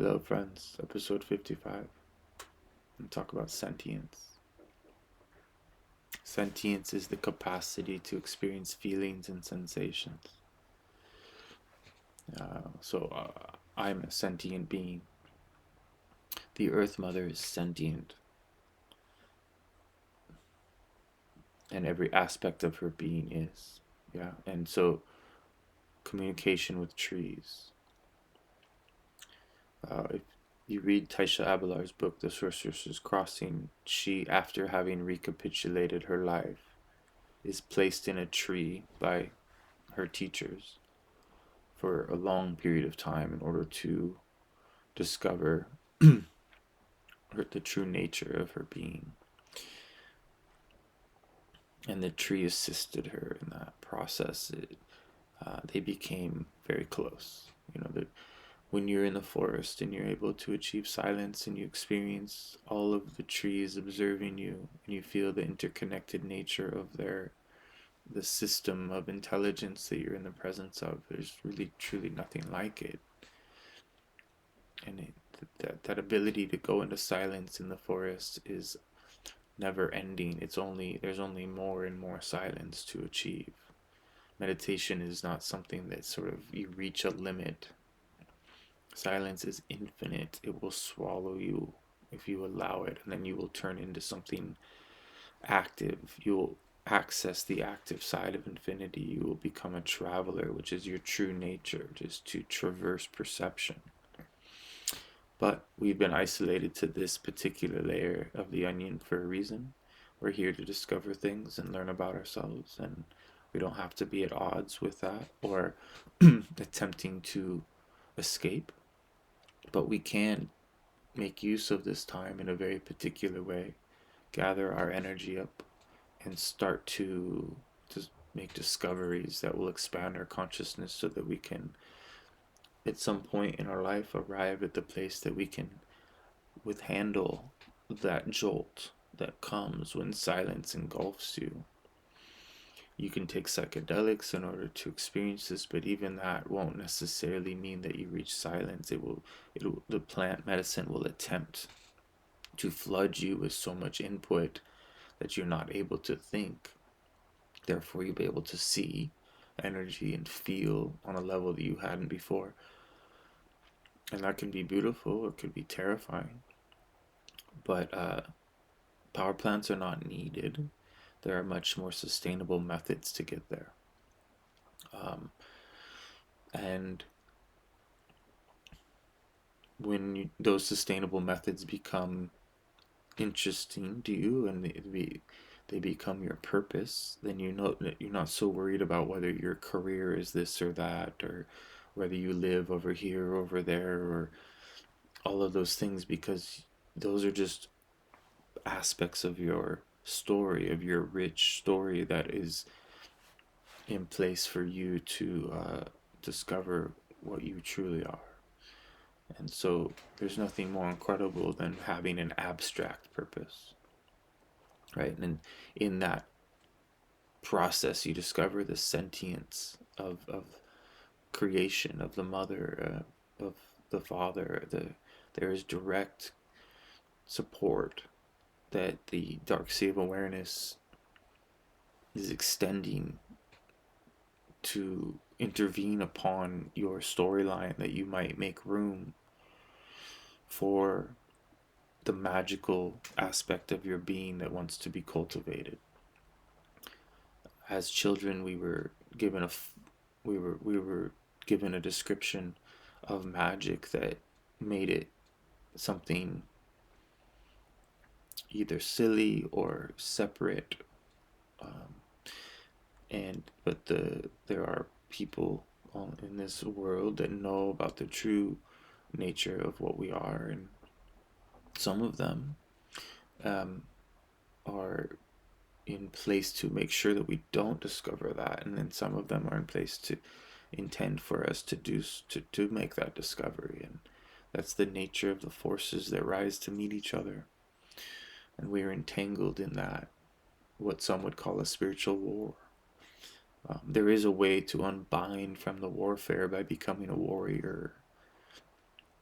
Hello, friends. Episode 55. And talk about sentience. Sentience is the capacity to experience feelings and sensations. I'm a sentient being. The Earth Mother is sentient, and every aspect of her being is. Yeah, and so communication with trees. If you read Taisha Abelar's book, The Sorceress's Crossing, she, after having recapitulated her life, is placed in a tree by her teachers for a long period of time in order to discover the true nature of her being. And the tree assisted her in that process. They became very close. When you're in the forest and you're able to achieve silence and you experience all of the trees observing you and you feel the interconnected nature of the system of intelligence that you're in the presence of, there's really truly nothing like it. And that ability to go into silence in the forest is never ending. There's only more and more silence to achieve. Meditation is not something that sort of you reach a limit. Silence is infinite. It will swallow you if you allow it, and then you will turn into something active. You will access the active side of infinity. You will become a traveler, which is your true nature, just to traverse perception. But we've been isolated to this particular layer of the onion for a reason. We're here to discover things and learn about ourselves, and we don't have to be at odds with that or attempting to escape. But we can make use of this time in a very particular way, gather our energy up, and start to make discoveries that will expand our consciousness so that we can, at some point in our life, arrive at the place that we can handle that jolt that comes when silence engulfs you. You can take psychedelics in order to experience this, but even that won't necessarily mean that you reach silence. The plant medicine will attempt to flood you with so much input that you're not able to think. Therefore, you'll be able to see energy and feel on a level that you hadn't before. And that can be beautiful, or it could be terrifying. But power plants are not needed. There are much more sustainable methods to get there. And when those sustainable methods become interesting to you and they become your purpose, then you know that you're not so worried about whether your career is this or that, or whether you live over here or over there, or all of those things, because those are just aspects of your story, of your rich story that is in place for you to discover what you truly are. And so there's nothing more incredible than having an abstract purpose, right? And in that process, you discover the sentience of creation, of the mother, of the father. There is direct support that the dark sea of awareness is extending to intervene upon your storyline, that you might make room for the magical aspect of your being that wants to be cultivated. As children, we were given a description of magic that made it something either silly or separate. Um, but there are people in this world that know about the true nature of what we are, and some of them um, are in place to make sure that we don't discover that, and then some of them are in place to intend for us to make that discovery. And that's the nature of the forces that rise to meet each other, and we are entangled in that, what some would call a spiritual war. There is a way to unbind from the warfare by becoming a warrior.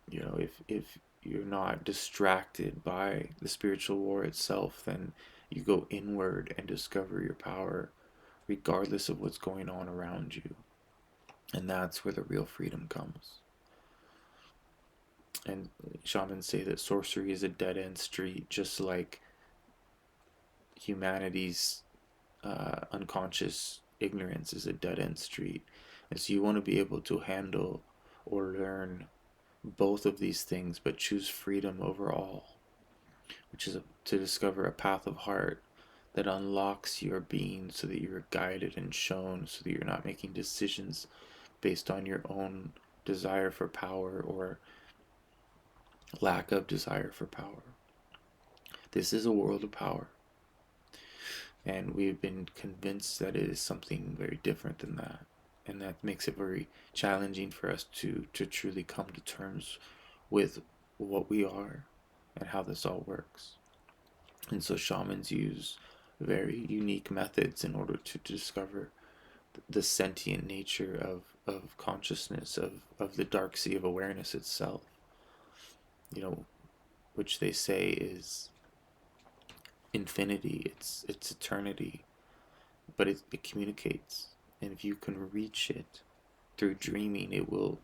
You know, if you're not distracted by the spiritual war itself, then you go inward and discover your power regardless of what's going on around you. And that's where the real freedom comes. And shamans say that sorcery is a dead end street, just like humanity's unconscious ignorance is a dead end street. And so you want to be able to handle or learn both of these things, but choose freedom over all, which is to discover a path of heart that unlocks your being so that you're guided and shown, so that you're not making decisions based on your own desire for power or lack of desire for power. This is a world of power, and we've been convinced that it is something very different than that, and that makes it very challenging for us to truly come to terms with what we are and how this all works. And so shamans use very unique methods in order to discover the sentient nature of consciousness, of the dark sea of awareness itself, you know, which they say is infinity, it's eternity, but it communicates. And if you can reach it through dreaming, it will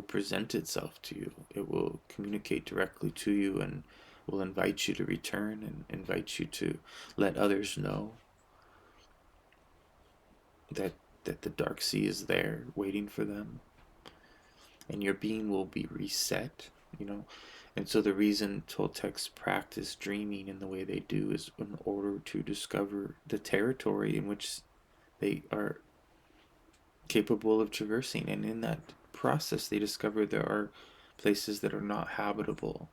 present itself to you. It will communicate directly to you and will invite you to return and invite you to let others know that the dark sea is there waiting for them, and your being will be reset, you know. And so the reason Toltecs practice dreaming in the way they do is in order to discover the territory in which they are capable of traversing. And in that process, they discover there are places that are not habitable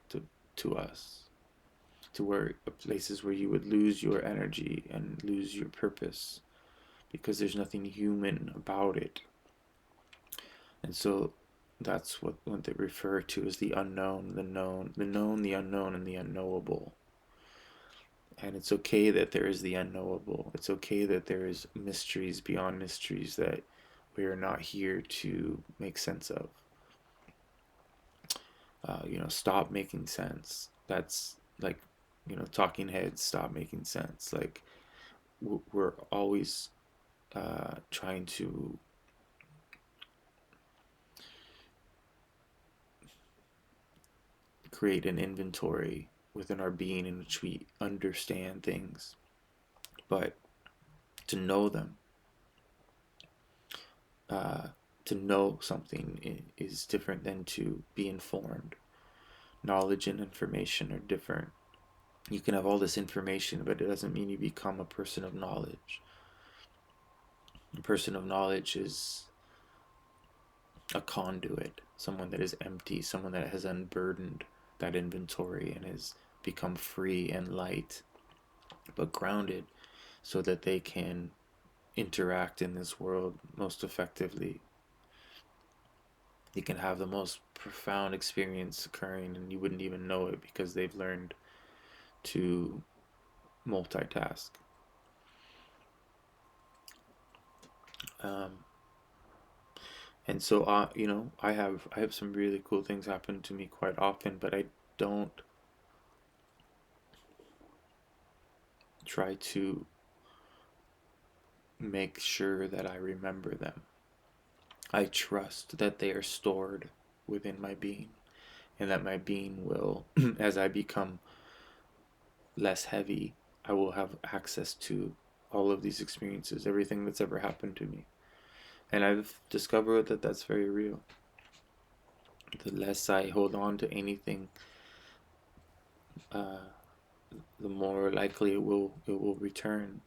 to, to us, to where places where you would lose your energy and lose your purpose because there's nothing human about it. And so that's what they refer to as the unknown, the known, the unknown, and the unknowable. And it's okay that there is the unknowable. It's okay that there is mysteries beyond mysteries that we are not here to make sense of. Stop making sense. That's like, talking heads stop making sense. Like, we're always trying to create an inventory within our being in which we understand things. But to know them, uh, to know something is different than to be informed. Knowledge and information are different. You can have all this information, but it doesn't mean you become a person of knowledge. A person of knowledge is a conduit, someone that is empty, someone that has unburdened that inventory and has become free and light, but grounded, so that they can interact in this world most effectively. They can have the most profound experience occurring and you wouldn't even know it because they've learned to multitask. Um, and so, I have some really cool things happen to me quite often, but I don't try to make sure that I remember them. I trust that they are stored within my being, and that my being will, as I become less heavy, I will have access to all of these experiences, everything that's ever happened to me. And I've discovered that that's very real. The less I hold on to anything, uh, the more likely it will return.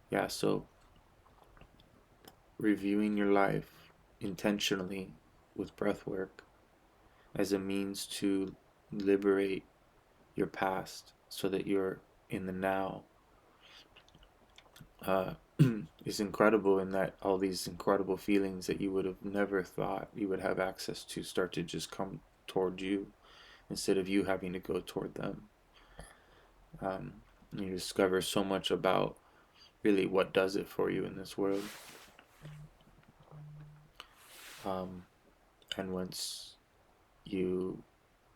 Yeah, so reviewing your life intentionally with breath work as a means to liberate your past so that you're in the now, uh, is incredible, in that all these incredible feelings that you would have never thought you would have access to start to just come toward you instead of you having to go toward them. Um, you discover so much about really what does it for you in this world. Um, and once you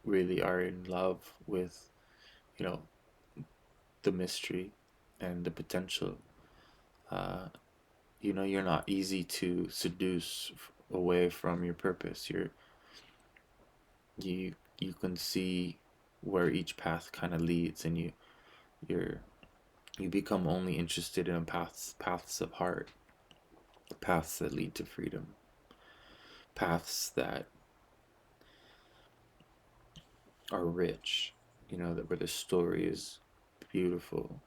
really are in love with, you know, the mystery and the potential, uh, you're not easy to seduce away from your purpose. You can see where each path kind of leads, and you're you become only interested in paths of heart, paths that lead to freedom, paths that are rich, that where the story is beautiful.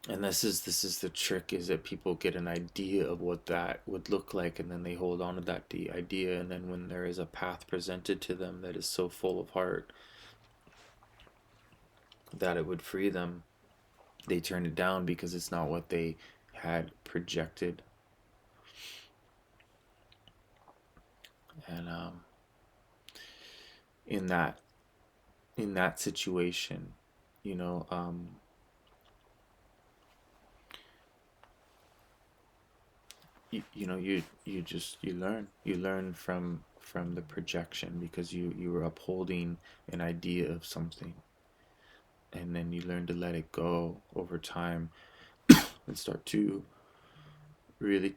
And this is the trick, is that people get an idea of what that would look like, and then they hold on to that idea, and then when there is a path presented to them that is so full of heart that it would free them, they turn it down because it's not what they had projected. And in that in that situation, you know, um, you learn from the projection, because you were upholding an idea of something, and then you learn to let it go over time, and start to really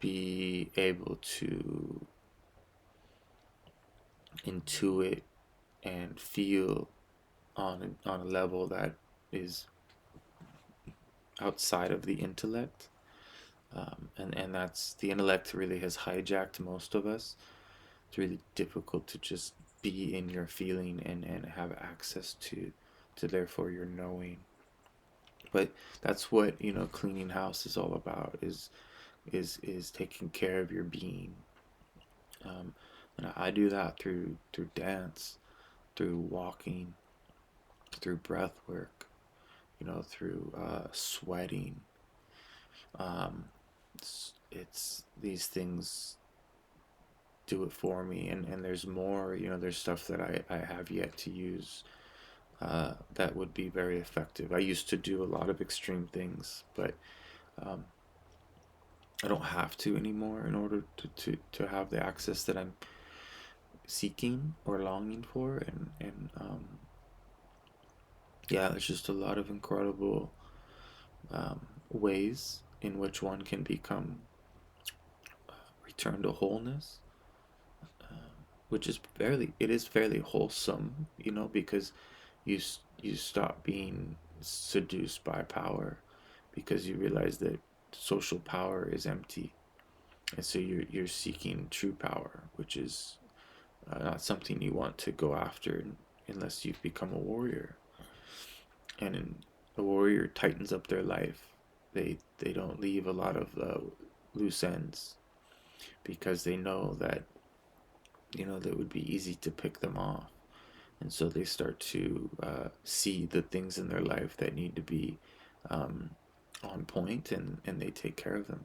be able to intuit and feel on a level that is outside of the intellect. And that's the intellect really has hijacked most of us. It's really difficult to just be in your feeling and have access to therefore your knowing. But that's what, cleaning house is all about, is taking care of your being. um, and I do that through dance, through walking, through breath work, through sweating. Um, it's these things do it for me, and there's more. There's stuff that I have yet to use, that would be very effective. I used to do a lot of extreme things, but um, I don't have to anymore in order to have the access that I'm seeking or longing for. And yeah, there's just a lot of incredible ways in which one can become return to wholeness, which is fairly wholesome, because you you stop being seduced by power, because you realize that social power is empty, and so you're seeking true power, which is not something you want to go after unless you've become a warrior. And a warrior tightens up their life. They don't leave a lot of loose ends, because they know that that would be easy to pick them off. And so they start to see the things in their life that need to be um, on point, and they take care of them.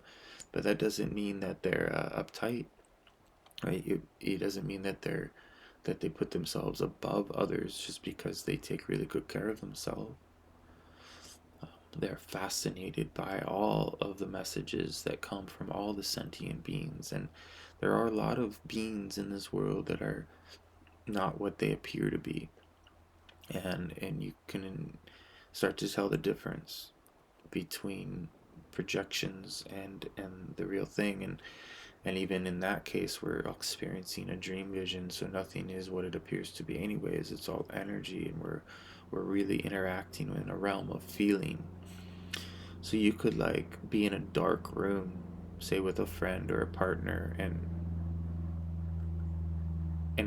But that doesn't mean that they're uptight, right? It doesn't mean that they put themselves above others just because they take really good care of themselves. They're fascinated by all of the messages that come from all the sentient beings, and there are a lot of beings in this world that are not what they appear to be, and you can start to tell the difference between projections and the real thing. And even in that case, we're experiencing a dream vision, so nothing is what it appears to be anyways. It's all energy, and we're really interacting in a realm of feeling. So you could like be in a dark room, say with a friend or a partner, and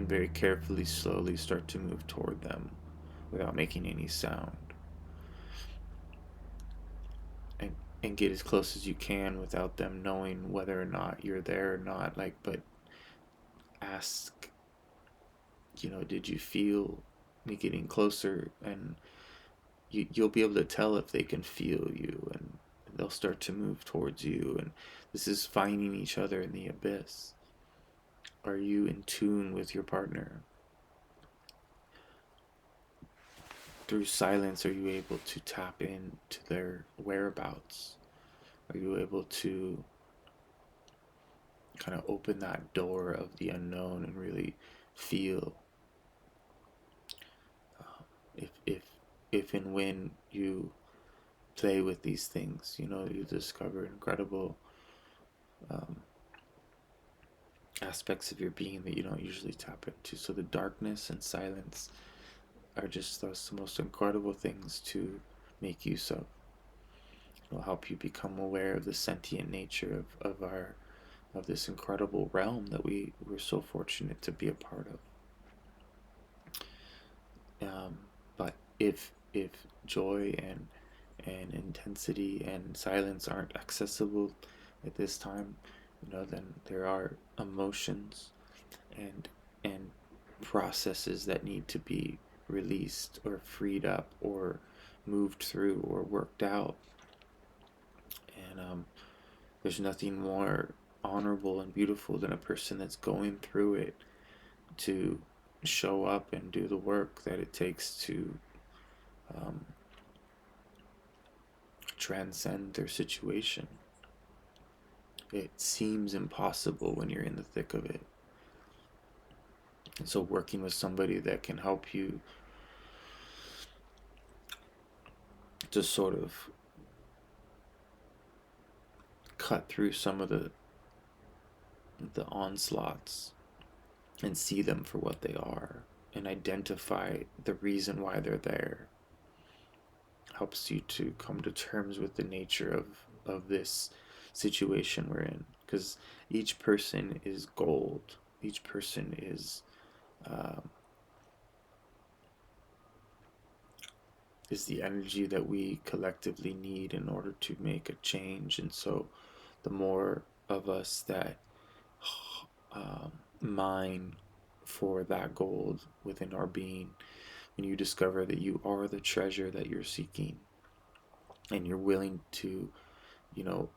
very carefully, slowly start to move toward them without making any sound, and and get as close as you can without them knowing whether or not you're there or not. Like, but ask, did you feel me getting closer? And you'll be able to tell if they can feel you, and they'll start to move towards you. And this is finding each other in the abyss. Are you in tune with your partner? Through silence, are you able to tap into their whereabouts? Are you able to kind of open that door of the unknown and really feel if if and when you play with these things, you discover incredible um, aspects of your being that you don't usually tap into. So the darkness and silence are just the most incredible things to make use of. It will help you become aware of the sentient nature of this incredible realm that we're so fortunate to be a part of. But if joy and intensity and silence aren't accessible at this time, then there are emotions and and processes that need to be released or freed up or moved through or worked out. And there's nothing more honorable and beautiful than a person that's going through it to show up and do the work that it takes to um, transcend their situation. It seems impossible when you're in the thick of it. And so working with somebody that can help you to sort of cut through some of the onslaughts and see them for what they are and identify the reason why they're there helps you to come to terms with the nature of this situation we're in, because each person is gold. Each person um, is the energy that we collectively need in order to make a change. And so the more of us that mine for that gold within our being, when you discover that you are the treasure that you're seeking and you're willing to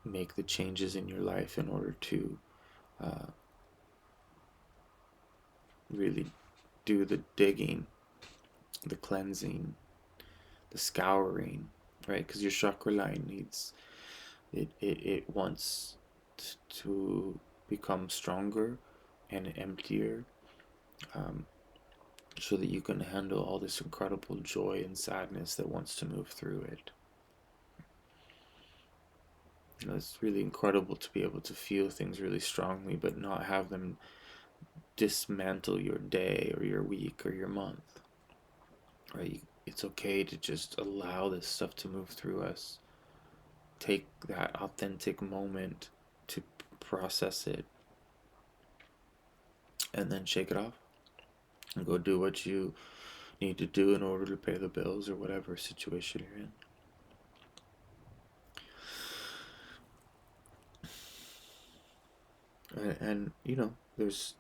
make the changes in your life in order to uh, really do the digging, the cleansing, the scouring, right? Because your chakra line needs it wants to become stronger and emptier, um, so that you can handle all this incredible joy and sadness that wants to move through it. It's really incredible to be able to feel things really strongly, but not have them dismantle your day or your week or your month. Right? It's okay to just allow this stuff to move through us. Take that authentic moment to process it and then shake it off and go do what you need to do in order to pay the bills or whatever situation you're in. And there's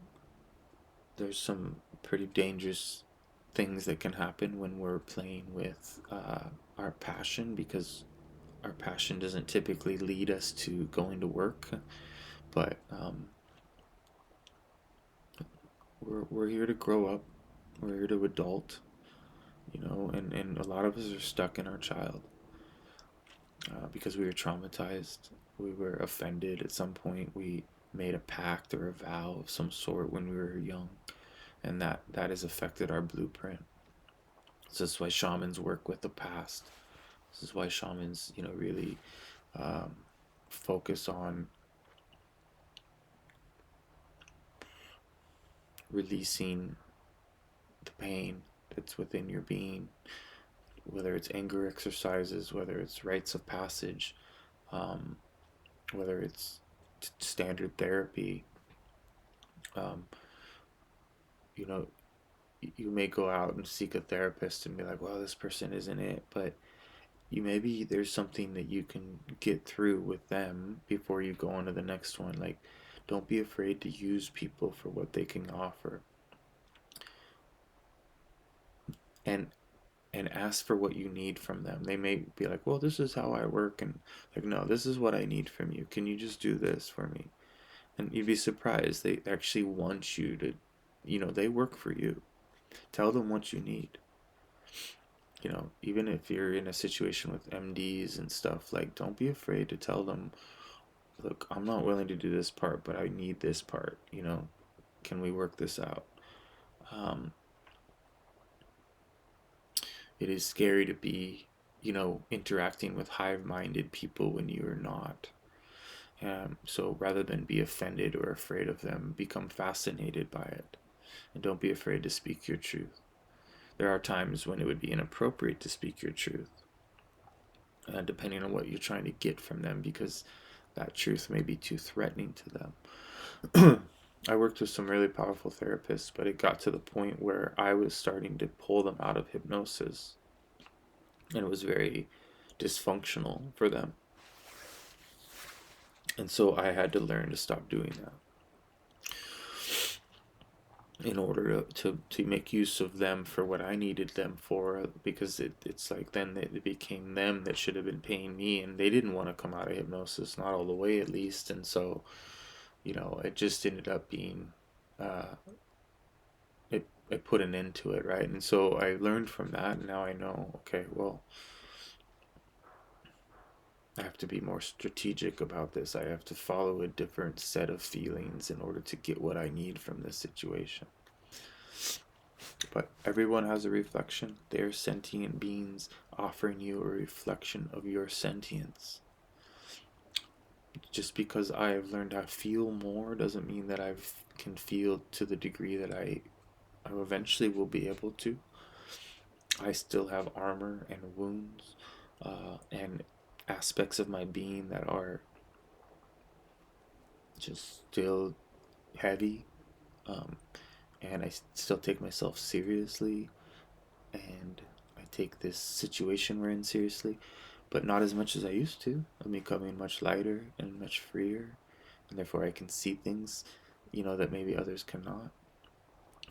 some pretty dangerous things that can happen when we're playing with our passion, because our passion doesn't typically lead us to going to work, but we're here to grow up, we're here to adult, and a lot of us are stuck in our child because we were traumatized, we were offended at some point, we made a pact or a vow of some sort when we were young, and that has affected our blueprint. So this is why shamans work with the past. This is why shamans, really um, focus on releasing the pain that's within your being, whether it's anger exercises, whether it's rites of passage, um, whether it's standard therapy. Um, you know, you may go out and seek a therapist and be like, well, this person isn't it, but maybe there's something that you can get through with them before you go on to the next one. Like, don't be afraid to use people for what they can offer, and ask for what you need from them. They may be like, well, this is how I work, and like, no, this is what I need from you. Can you just do this for me? And you'd be surprised. They actually want you to, they work for you. Tell them what you need. Even if you're in a situation with MDs and stuff, like, don't be afraid to tell them, look, I'm not willing to do this part, but I need this part, you know, can we work this out? Um, it is scary to be, you know, interacting with hive-minded people when you are not. So rather than be offended or afraid of them, become fascinated by it. And don't be afraid to speak your truth. There are times when it would be inappropriate to speak your truth, depending on what you're trying to get from them, because that truth may be too threatening to them. I worked with some really powerful therapists, but it got to the point where I was starting to pull them out of hypnosis, and it was very dysfunctional for them. And so I had to learn to stop doing that in order to make use of them for what I needed them for, because it's like then it became them that should have been paying me, and they didn't want to come out of hypnosis, not all the way at least. And so, you know, it just ended up being, uh, it put an end to it, right? And so I learned from that, and now I know, okay, well, I have to be more strategic about this. I have to follow a different set of feelings in order to get what I need from this situation. But everyone has a reflection. They're sentient beings offering you a reflection of your sentience. Just because I have learned how to feel more doesn't mean that I can feel to the degree that I eventually will be able to. I still have armor and wounds, and aspects of my being that are just still heavy, um, and I still take myself seriously, and I take this situation we're in seriously, but not as much as I used to. I'm becoming much lighter and much freer, and therefore I can see things, you know, that maybe others cannot.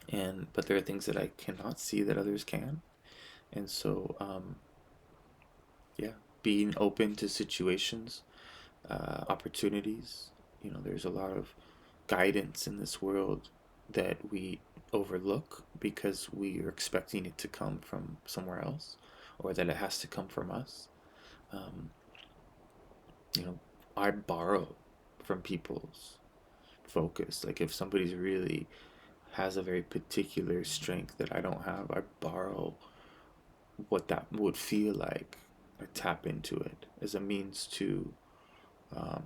And but there are things that I cannot see that others can, and so yeah, being open to situations, opportunities. You know, there's a lot of guidance in this world that we overlook because we are expecting it to come from somewhere else, or that it has to come from us. Um, you know, I borrow from people's focus. Like if somebody's really has a very particular strength that I don't have, I borrow what that would feel like. I tap into it as a means to um,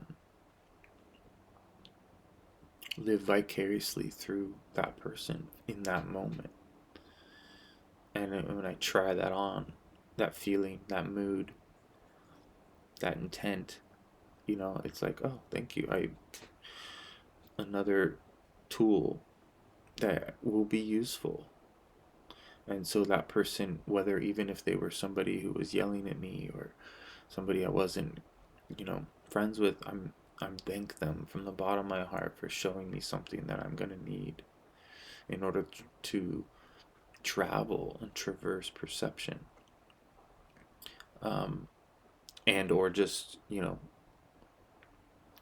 live vicariously through that person in that moment. And when I try that on, that feeling, that mood, that intent, you know, it's like, oh, thank you. I another tool that will be useful. And so that person, whether even if they were somebody who was yelling at me or somebody I wasn't, you know, friends with, I'm thank them from the bottom of my heart for showing me something that I'm gonna need in order to travel and traverse perception, um, and or just, you know,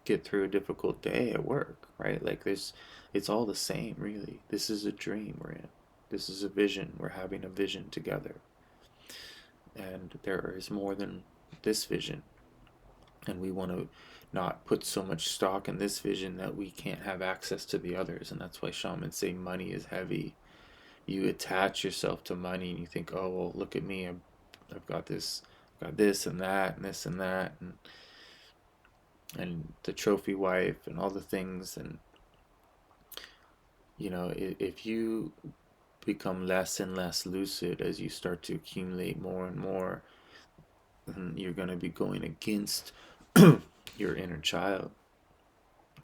get through a difficult day at work, right? Like this, it's all the same, really. This is a dream we're in. This is a vision. We're having a vision together, and there is more than this vision. And we want to not put so much stock in this vision that we can't have access to the others. And that's why shamans say money is heavy. You attach yourself to money, and you think, oh well, look at me. I've got this and that, and this and that, and the trophy wife, and all the things. And you know, if you become less and less lucid as you start to accumulate more and more, then you're going to be going against your inner child,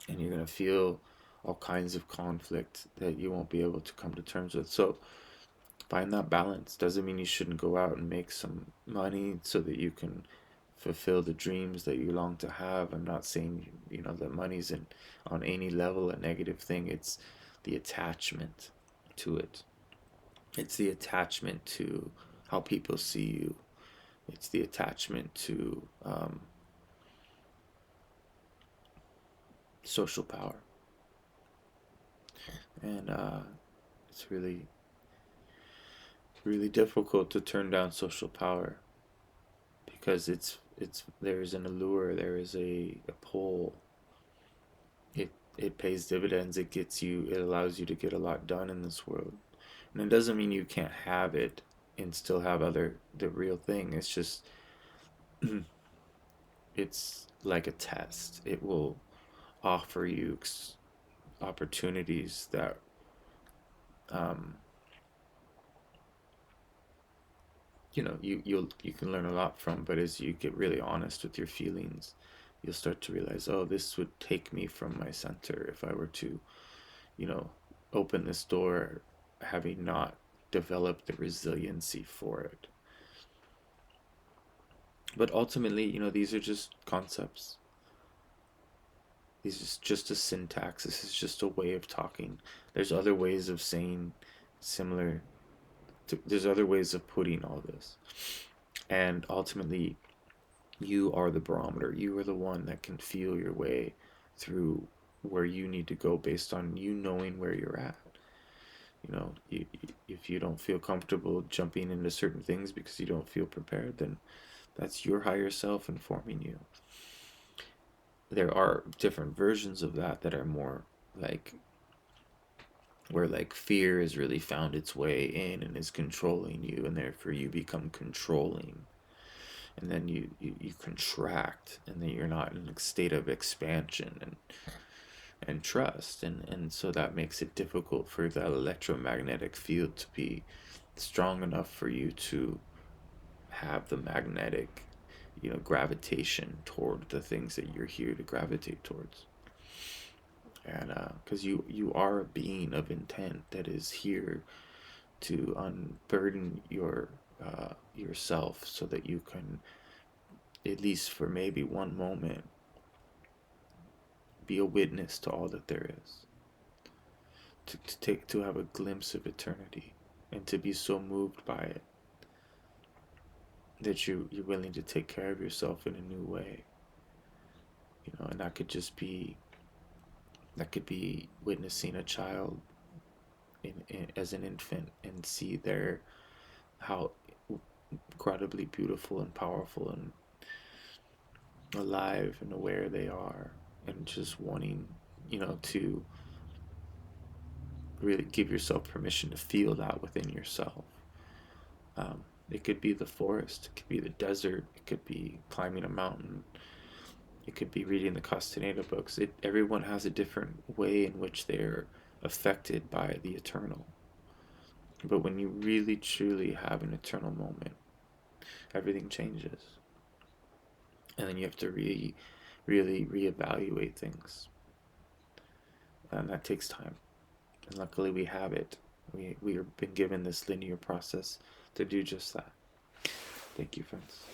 and you're going to feel all kinds of conflict that you won't be able to come to terms with. So find that balance. Doesn't mean you shouldn't go out and make some money so that you can fulfill the dreams that you long to have. I'm not saying, you know, that money's on any level a negative thing. It's the attachment to it. It's the attachment to how people see you. It's the attachment to social power. And it's really, really difficult to turn down social power because it's there is an allure, there is a pull, it pays dividends. It allows you to get a lot done in this world. And it doesn't mean you can't have it and still have the real thing. It's just, it's like a test. It will offer you opportunities that, um, you can learn a lot from. But as you get really honest with your feelings, you'll start to realize, oh, this would take me from my center if I were to, you know, open this door having not developed the resiliency for it. But ultimately, these are just concepts. This is just a syntax. This is just a way of talking. There's other ways of saying similar. There's other ways of putting all this. And ultimately, you are the barometer. You are the one that can feel your way through where you need to go based on you knowing where you're at. If you don't feel comfortable jumping into certain things because you don't feel prepared, then that's your higher self informing you. There are different versions of that are more like where like fear has really found its way in and is controlling you, and therefore you become controlling, and then you contract, and then you're not in a state of expansion and trust, and so that makes it difficult for that electromagnetic field to be strong enough for you to have the magnetic gravitation toward the things that you're here to gravitate towards. And because you are a being of intent that is here to unburden yourself so that you can, at least for maybe one moment, be a witness to all that there is, to have a glimpse of eternity, and to be so moved by it that you're willing to take care of yourself in a new way. And that could be witnessing a child as an infant and see their how incredibly beautiful and powerful and alive and aware they are, and just wanting to really give yourself permission to feel that within yourself. It could be the forest, it could be the desert, it could be climbing a mountain, it could be reading the Castaneda books. Everyone has a different way in which they're affected by the eternal. But when you really truly have an eternal moment, everything changes. And then you have to really reevaluate things. And that takes time. And luckily we have it. We have been given this linear process to do just that. Thank you, friends.